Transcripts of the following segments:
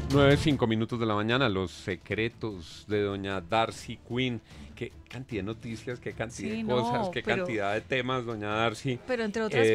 9:05 de la mañana, los secretos de doña Darcy Quinn. Qué cantidad de noticias, qué cantidad de cosas, qué cantidad de temas, doña Darcy. Pero entre otras,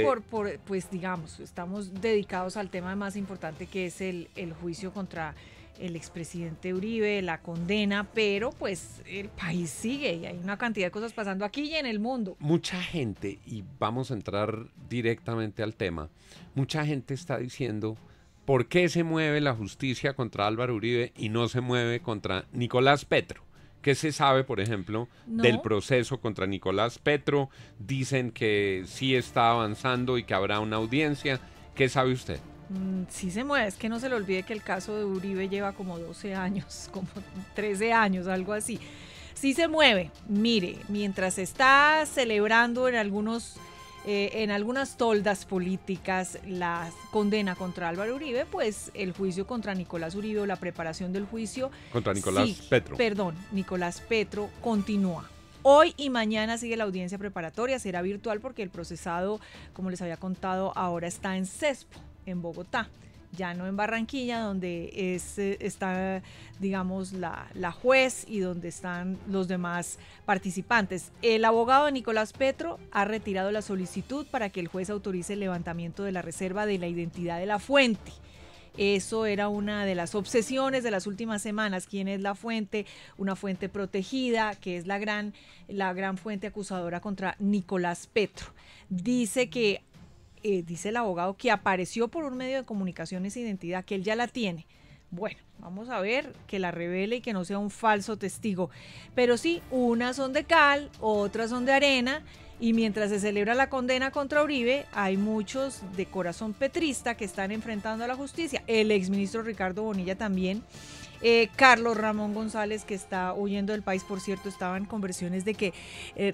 pues digamos, estamos dedicados al tema más importante, que es el juicio contra el expresidente Uribe, la condena, pero pues el país sigue y hay una cantidad de cosas pasando aquí y en el mundo. Mucha gente, y vamos a entrar directamente al tema, mucha gente está diciendo: ¿por qué se mueve la justicia contra Álvaro Uribe y no se mueve contra Nicolás Petro? ¿Qué se sabe, por ejemplo, del proceso contra Nicolás Petro? Dicen que sí está avanzando y que habrá una audiencia. ¿Qué sabe usted? Sí se mueve, es que no se le olvide que el caso de Uribe lleva como 12 años, como 13 años, algo así. Sí se mueve. Mire, mientras se está celebrando en algunas toldas políticas la condena contra Álvaro Uribe, pues el juicio contra Nicolás Uribe, o la preparación del juicio contra Nicolás Petro. Nicolás Petro continúa. Hoy y mañana sigue la audiencia preparatoria, será virtual porque el procesado, como les había contado, ahora está en Cespo, en Bogotá, ya no en Barranquilla, donde está, digamos, la juez y donde están los demás participantes. El abogado de Nicolás Petro ha retirado la solicitud para que el juez autorice el levantamiento de la reserva de la identidad de la fuente. Eso era una de las obsesiones de las últimas semanas. ¿Quién es la fuente? Una fuente protegida, que es la gran fuente acusadora contra Nicolás Petro. Dice el abogado que apareció por un medio de comunicación esa identidad, que él ya la tiene. Bueno, vamos a ver que la revele y que no sea un falso testigo. Pero sí, unas son de cal, otras son de arena, y mientras se celebra la condena contra Uribe, hay muchos de corazón petrista que están enfrentando a la justicia. El exministro Ricardo Bonilla también. Carlos Ramón González, que está huyendo del país. Por cierto, estaban conversiones de que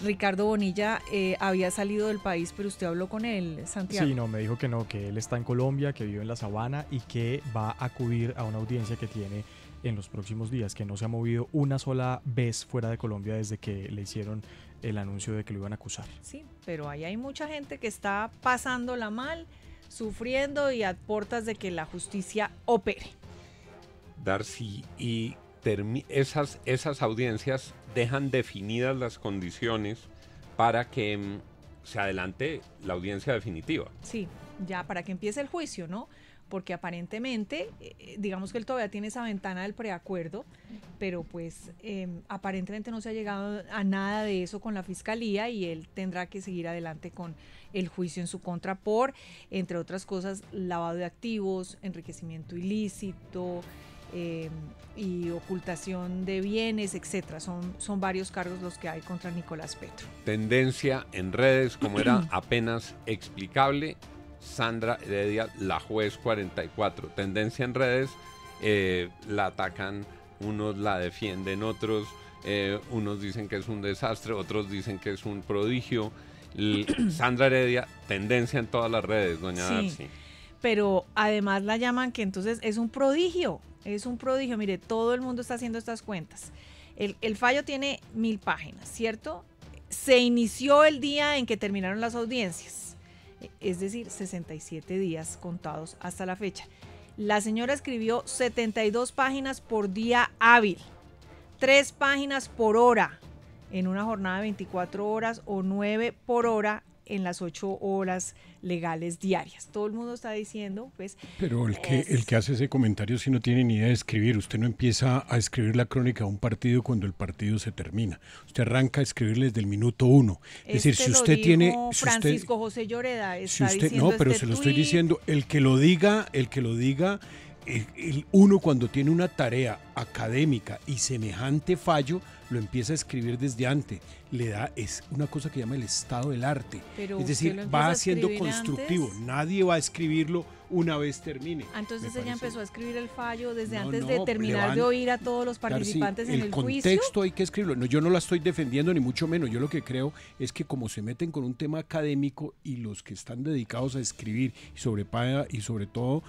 Ricardo Bonilla había salido del país, pero usted habló con él, Santiago. Sí, no, me dijo que no, que él está en Colombia, que vive en la Sabana y que va a acudir a una audiencia que tiene en los próximos días, que no se ha movido una sola vez fuera de Colombia desde que le hicieron el anuncio de que lo iban a acusar. Sí, pero ahí hay mucha gente que está pasándola mal, sufriendo y a puertas de que la justicia opere. Darcy, y esas audiencias dejan definidas las condiciones para que se adelante la audiencia definitiva. Sí, ya para que empiece el juicio, ¿no? Porque aparentemente, digamos que él todavía tiene esa ventana del preacuerdo, pero pues aparentemente no se ha llegado a nada de eso con la fiscalía y él tendrá que seguir adelante con el juicio en su contra por, entre otras cosas, lavado de activos, enriquecimiento ilícito, y ocultación de bienes, etcétera. Son varios cargos los que hay contra Nicolás Petro. Tendencia en redes, como era apenas explicable, Sandra Heredia, la juez 44. Tendencia en redes, la atacan, unos la defienden, otros dicen que es un desastre, otros dicen que es un prodigio. Sandra Heredia, tendencia en todas las redes, doña Darcy. Pero además la llaman que entonces es un prodigio. Mire, todo el mundo está haciendo estas cuentas. El fallo tiene 1000 páginas, ¿cierto? Se inició el día en que terminaron las audiencias, es decir, 67 días contados hasta la fecha. La señora escribió 72 páginas por día hábil, 3 páginas por hora en una jornada de 24 horas o 9 por hora en las 8 horas legales diarias. Todo el mundo está diciendo, pues... Pero el que hace ese comentario sí no tiene ni idea de escribir. Usted no empieza a escribir la crónica de un partido cuando el partido se termina. Usted arranca a escribir desde el minuto 1. Es decir, si usted tiene... Francisco José Lloreda está diciendo diciendo pero se lo estoy diciendo, el que lo diga, uno cuando tiene una tarea académica y semejante fallo, lo empieza a escribir desde antes. Es una cosa que llama el estado del arte. Pero es decir, va siendo constructivo. Antes. Nadie va a escribirlo una vez termine. Entonces ella empezó a escribir el fallo desde antes de terminar de oír a todos los participantes en el juicio. El contexto hay que escribirlo. No, yo no la estoy defendiendo ni mucho menos. Yo lo que creo es que como se meten con un tema académico y los que están dedicados a escribir y sobre todo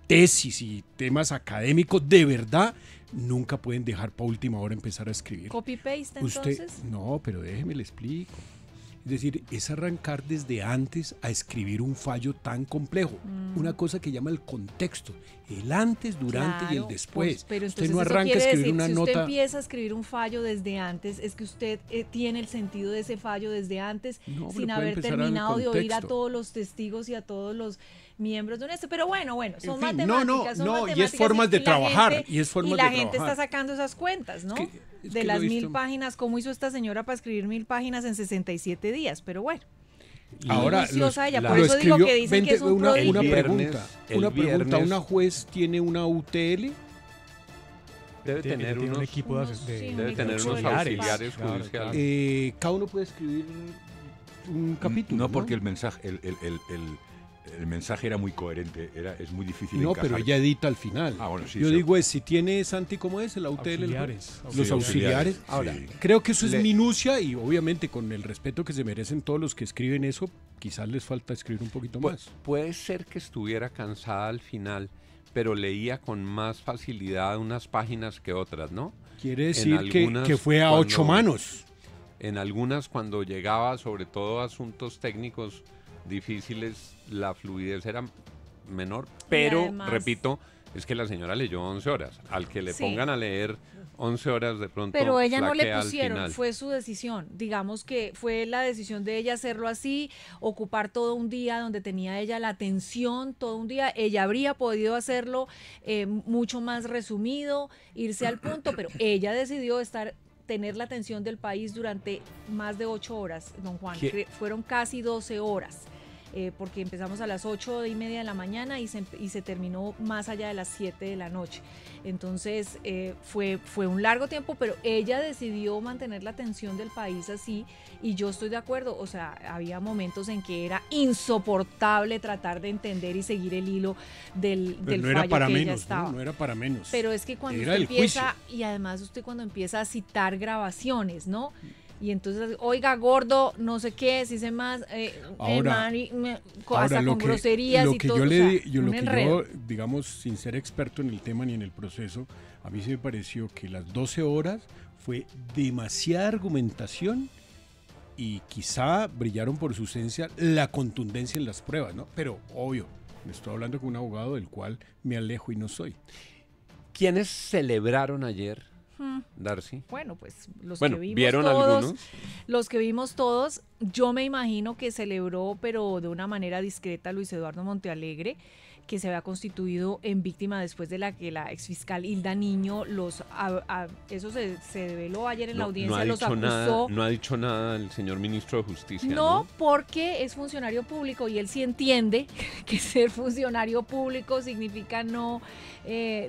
tesis y temas académicos de verdad, nunca pueden dejar para última hora empezar a escribir. ¿Copy-paste entonces? No, pero déjeme le explico. Es decir, es arrancar desde antes a escribir un fallo tan complejo. Una cosa que llama el contexto. el antes, durante y el Claro, después. pero Usted entonces no eso arranca a quiere escribir decir, una si usted nota. empieza a escribir un fallo desde antes, es que usted tiene el sentido de ese fallo desde antes, No, pero sin puede haber empezar al terminado de oír a contexto. todos los testigos y a todos los miembros de un Pero bueno, son En fin, matemáticas, son y es matemáticas formas de la trabajar, gente- y es formas la de gente está trabajar. sacando esas cuentas, ¿no? Es De que las lo he 1000 visto. páginas, ¿cómo hizo esta señora para escribir 1000 páginas en 67 días? Pero bueno. Ahora, Juiciosa ella, lo por eso digo escribió- que dicen que vente, es un una prodigio. pregunta, El una pregunta, viernes- ¿una juez tiene una UTL? Debe tener tiene un unos, equipo de, unos- de- sí, debe un tener equipo unos de auxiliares Claro, judiciales. claro. Cada uno puede escribir un capítulo. No, porque el mensaje, el mensaje era muy coherente, es muy difícil No, encajar. pero ella edita al final. Ah, bueno, sí, Yo sí. digo, si tiene Santi, ¿cómo es? El UTL. Auxiliares. Los Sí, auxiliares. Ahora, sí. Creo que eso es Le- minucia y obviamente con el respeto que se merecen todos los que escriben eso, quizás les falta escribir un poquito Pu- más. puede ser que estuviera cansada al final, pero leía con más facilidad unas páginas que otras, ¿no? Quiere decir que algunas, fue a cuando- 8 manos. En algunas, cuando llegaba sobre todo a asuntos técnicos difíciles, la fluidez era menor, pero, además- repito, es que la señora leyó 11 horas. Al que le Sí. pongan a leer 11 horas de pronto Pero ella no le flaquea al pusieron, final. fue su decisión. Digamos que fue la decisión de ella hacerlo así, ocupar todo un día donde tenía ella la atención, todo un día. Ella habría podido hacerlo mucho más resumido, irse al punto, pero ella decidió tener la atención del país durante más de 8 horas, don Juan. ¿Qué? Fueron casi 12 horas. Porque empezamos a las 8:30 de la mañana y se terminó más allá de las 7 de la noche. Entonces fue un largo tiempo, pero ella decidió mantener la atención del país así y yo estoy de acuerdo. O sea, había momentos en que era insoportable tratar de entender y seguir el hilo del Pero no fallo era para que ella menos, estaba. no era para menos. Pero es que cuando Era usted el empieza, y además usted cuando empieza a citar grabaciones, ¿no? Y entonces, oiga, gordo, no sé qué, si sé más, Ahora, hasta con groserías lo y que todo, yo o le sea, di- yo, un lo que enredo. yo, digamos, sin ser experto en el tema ni en el proceso, a mí se me pareció que las 12 horas fue demasiada argumentación y quizá brillaron por su ausencia la contundencia en las pruebas, ¿no? Pero, obvio, me estoy hablando con un abogado del cual me alejo y no soy. ¿Quiénes celebraron ayer, Darcy? Bueno, pues Bueno, que vimos ¿vieron todos, algunos? los que vimos todos, yo me imagino que celebró, pero de una manera discreta, Luis Eduardo Montealegre, que se había constituido en víctima después de la que la exfiscal Hilda Niño eso se develó ayer en la audiencia, los acusó. No ha dicho nada el señor ministro de Justicia. No, porque es funcionario público y él sí entiende que ser funcionario público significa no,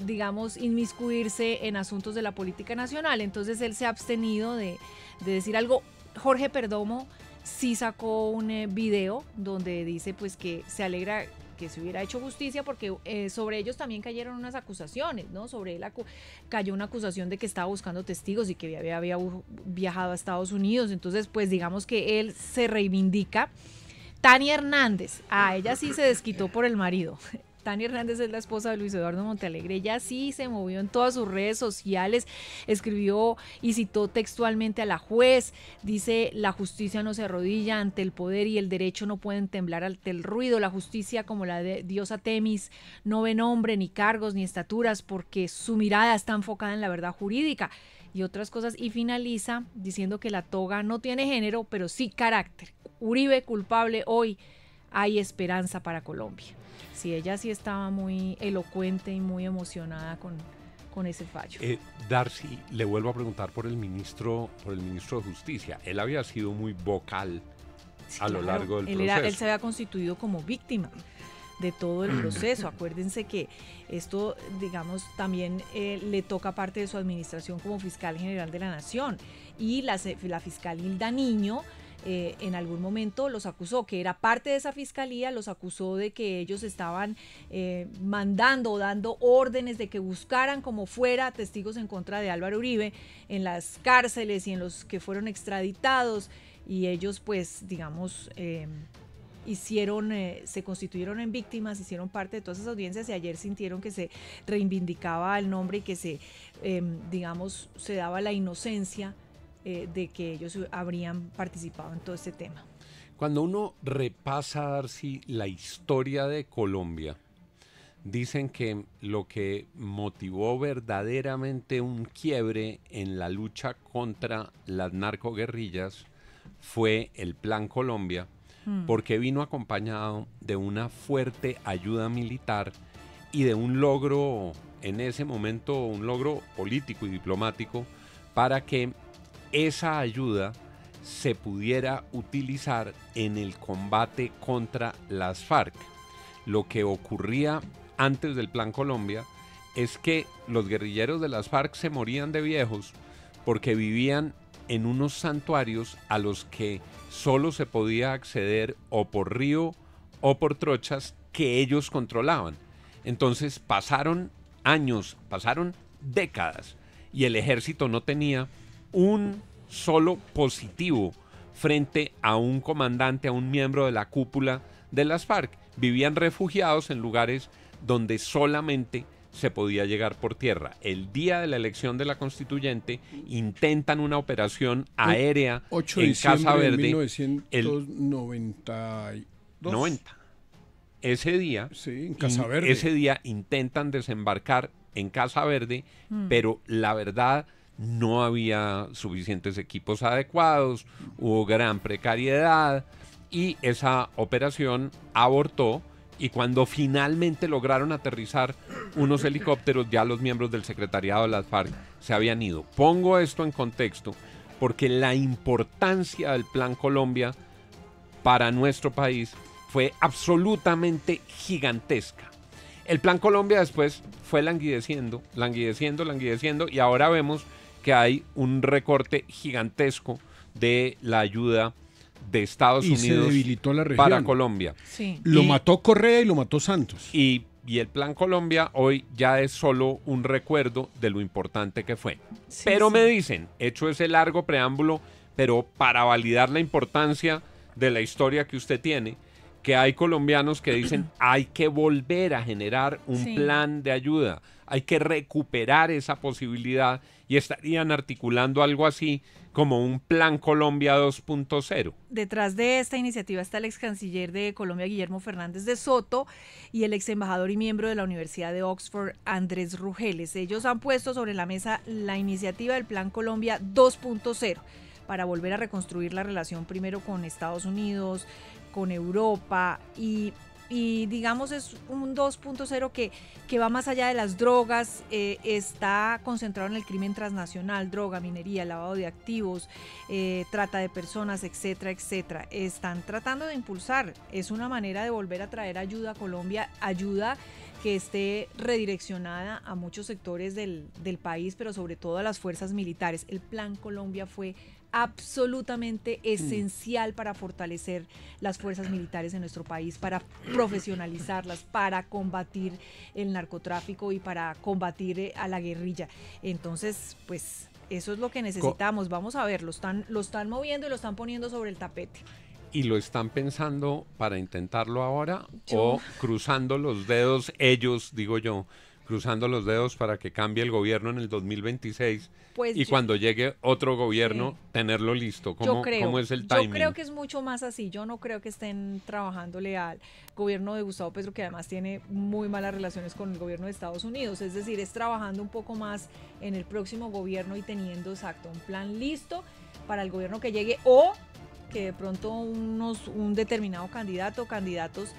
digamos, inmiscuirse en asuntos de la política nacional. Entonces él se ha abstenido de decir algo. Jorge Perdomo sí sacó un video donde dice pues que se alegra que se hubiera hecho justicia porque sobre ellos también cayeron unas acusaciones, ¿no? Sobre él cayó una acusación de que estaba buscando testigos y que había viajado a Estados Unidos. Entonces, pues digamos que él se reivindica. Tania Hernández, ella sí se desquitó por el marido. Tania Hernández es la esposa de Luis Eduardo Montealegre. Ella sí se movió en todas sus redes sociales, escribió y citó textualmente a la juez. Dice, la justicia no se arrodilla ante el poder y el derecho no pueden temblar ante el ruido. La justicia, como la de diosa Temis, no ve nombre, ni cargos, ni estaturas, porque su mirada está enfocada en la verdad jurídica y otras cosas. Y finaliza diciendo que la toga no tiene género, pero sí carácter. Uribe culpable hoy, hay esperanza para Colombia. Sí, ella sí estaba muy elocuente y muy emocionada con ese fallo. Darcy, le vuelvo a preguntar por el ministro de Justicia. Él había sido muy vocal a lo largo del proceso. Él se había constituido como víctima de todo el proceso. Acuérdense que esto, digamos, también le toca parte de su administración como fiscal general de la Nación. Y la fiscal Hilda Niño en algún momento los acusó, que era parte de esa fiscalía, los acusó de que ellos estaban mandando o dando órdenes de que buscaran como fuera testigos en contra de Álvaro Uribe en las cárceles y en los que fueron extraditados, y ellos pues digamos se constituyeron en víctimas, hicieron parte de todas esas audiencias y ayer sintieron que se reivindicaba el nombre y que se daba la inocencia de que ellos habrían participado en todo este tema. Cuando uno repasa, Darcy, la historia de Colombia, dicen que lo que motivó verdaderamente un quiebre en la lucha contra las narcoguerrillas fue el Plan Colombia, porque vino acompañado de una fuerte ayuda militar y de un logro, en ese momento, un logro político y diplomático, para que esa ayuda se pudiera utilizar en el combate contra las FARC. Lo que ocurría antes del Plan Colombia es que los guerrilleros de las FARC se morían de viejos porque vivían en unos santuarios a los que solo se podía acceder o por río o por trochas que ellos controlaban. Entonces pasaron años, pasaron décadas y el ejército no tenía un solo positivo frente a un comandante, a un miembro de la cúpula de las FARC. Vivían refugiados en lugares donde solamente se podía llegar por tierra. El día de la elección de la constituyente intentan una operación aérea 8 de en Casa diciembre Verde. de 1992. 90. Ese día, Sí, en Casa Verde. ese día intentan desembarcar en Casa Verde, pero la verdad no había suficientes equipos adecuados, hubo gran precariedad y esa operación abortó. Y cuando finalmente lograron aterrizar unos helicópteros, ya los miembros del secretariado de las FARC se habían ido. Pongo esto en contexto porque la importancia del Plan Colombia para nuestro país fue absolutamente gigantesca. El Plan Colombia después fue languideciendo y ahora vemos que hay un recorte gigantesco de la ayuda de Estados Y se Unidos debilitó la región. para Colombia. Sí. Lo Y- mató Correa y lo mató Santos. Y el Plan Colombia hoy ya es solo un recuerdo de lo importante que fue. Sí, Pero sí. me dicen, hecho ese largo preámbulo, pero para validar la importancia de la historia que usted tiene, que hay colombianos que dicen hay que volver a generar un Sí. plan de ayuda, hay que recuperar esa posibilidad y estarían articulando algo así como un Plan Colombia 2.0. Detrás de esta iniciativa está el ex canciller de Colombia, Guillermo Fernández de Soto, y el ex embajador y miembro de la Universidad de Oxford, Andrés Rugeles. Ellos han puesto sobre la mesa la iniciativa del Plan Colombia 2.0 para volver a reconstruir la relación primero con Estados Unidos, con Europa y digamos es un 2.0 que va más allá de las drogas, está concentrado en el crimen transnacional, droga, minería, lavado de activos, trata de personas, etcétera, etcétera. Están tratando de impulsar, es una manera de volver a traer ayuda a Colombia, ayuda que esté redireccionada a muchos sectores del país, pero sobre todo a las fuerzas militares. El Plan Colombia fue absolutamente esencial para fortalecer las fuerzas militares en nuestro país, para profesionalizarlas, para combatir el narcotráfico y para combatir a la guerrilla. Entonces, pues eso es lo que necesitamos. Vamos a ver, lo están moviendo y lo están poniendo sobre el tapete. ¿Y lo están pensando para intentarlo ahora Yo- o cruzando los dedos ellos, digo yo, cruzando los dedos para que cambie el gobierno en el 2026 Pues y yo- cuando llegue otro gobierno Sí. tenerlo listo? Yo creo, ¿Cómo es el timing? Yo creo que es mucho más así. Yo no creo que estén trabajándole al gobierno de Gustavo Petro, que además tiene muy malas relaciones con el gobierno de Estados Unidos. Es decir, es trabajando un poco más en el próximo gobierno y teniendo exacto un plan listo para el gobierno que llegue o que de pronto un determinado candidato o candidatos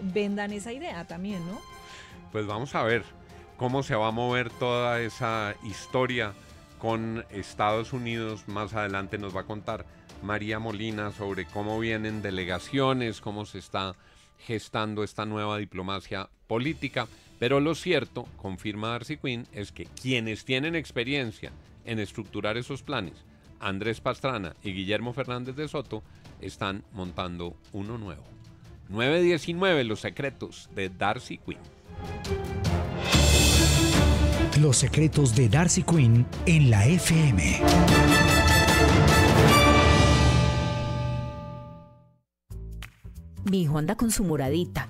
vendan esa idea también, ¿no? Pues vamos a ver cómo se va a mover toda esa historia con Estados Unidos. Más adelante nos va a contar María Molina sobre cómo vienen delegaciones, cómo se está gestando esta nueva diplomacia política. Pero lo cierto, confirma Darcy Quinn, es que quienes tienen experiencia en estructurar esos planes, Andrés Pastrana y Guillermo Fernández de Soto, están montando uno nuevo. 9:19, los secretos de Darcy Quinn. Los secretos de Darcy Quinn en la FM. Mi hijo anda con su moradita.